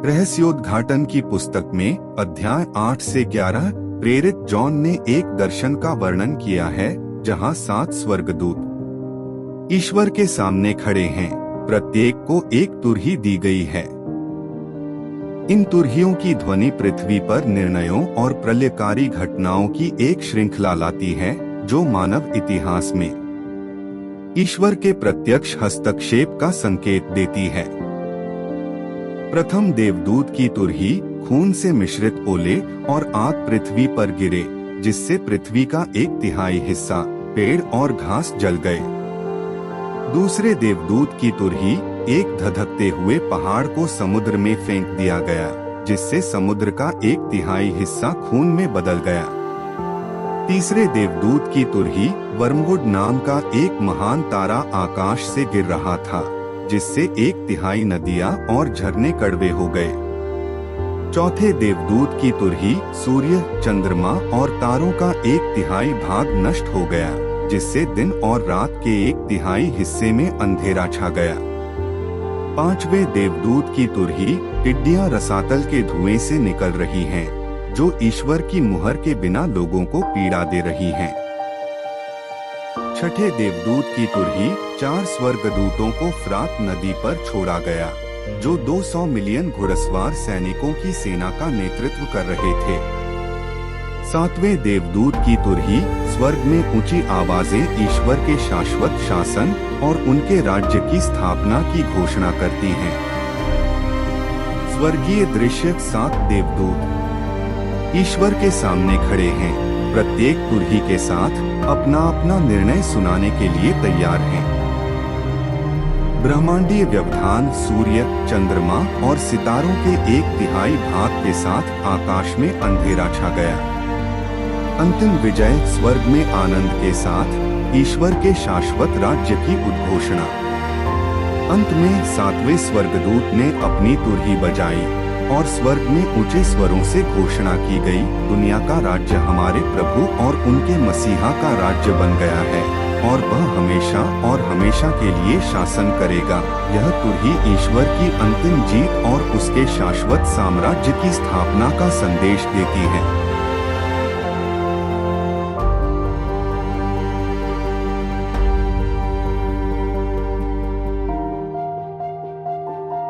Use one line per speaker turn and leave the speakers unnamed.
रहस्योद्घाटन की पुस्तक में अध्याय 8 से 11 प्रेरित जॉन ने एक दर्शन का वर्णन किया है जहां 7 स्वर्गदूत ईश्वर के सामने खड़े हैं। प्रत्येक को एक तुरही दी गई है। इन तुरहियों की ध्वनि पृथ्वी पर निर्णयों और प्रलयकारी घटनाओं की एक श्रृंखला लाती है जो मानव इतिहास में ईश्वर के प्रत्यक्ष हस्तक्षेप का संकेत देती है। प्रथम देवदूत की तुरही खून से मिश्रित ओले और आग पृथ्वी पर गिरे, जिससे पृथ्वी का 1/3 हिस्सा, पेड़ और घास जल गए। दूसरे देवदूत की तुरही एक धधकते हुए पहाड़ को समुद्र में फेंक दिया गया, जिससे समुद्र का 1/3 हिस्सा खून में बदल गया। तीसरे देवदूत की तुरही वर्मवुड नाम का एक महान तारा आकाश से गिर रहा था, जिससे 1/3 नदियां और झरने कड़वे हो गए। चौथे देवदूत की तुरही सूर्य, चंद्रमा और तारों का 1/3 भाग नष्ट हो गया, जिससे दिन और रात के 1/3 हिस्से में अंधेरा छा गया। पांचवें देवदूत की तुरही टिड्डियां रसातल के धुएं से निकल रही हैं, जो ईश्वर की मुहर के बिना लोगों को पीड़ा दे रही हैं। छठे देवदूत की तुरही 4 स्वर्गदूतों को फ्रात नदी पर छोड़ा गया, जो 200 मिलियन घुड़सवार सैनिकों की सेना का नेतृत्व कर रहे थे। सातवें देवदूत की तुरही स्वर्ग में ऊंची आवाजें ईश्वर के शाश्वत शासन और उनके राज्य की स्थापना की घोषणा करती हैं। स्वर्गीय दृश्य 7 देवदूत ईश्वर के सामने खड़े हैं। प्रत्येक तुरही के साथ अपना अपना निर्णय सुनाने के लिए तैयार हैं। ब्रह्मांडीय व्यवधान सूर्य, चंद्रमा और सितारों के 1/3 भाग के साथ आकाश में अंधेरा छा गया। अंतिम विजय स्वर्ग में आनंद के साथ ईश्वर के शाश्वत राज्य की उद्घोषणा। अंत में 7वें स्वर्गदूत ने अपनी तुरही बजाई और स्वर्ग में ऊंचे स्वरों से घोषणा की गई, दुनिया का राज्य हमारे प्रभु और उनके मसीहा का राज्य बन गया है और वह हमेशा और हमेशा के लिए शासन करेगा। यह तुरही ईश्वर की अंतिम जीत और उसके शाश्वत साम्राज्य की स्थापना का संदेश देती है।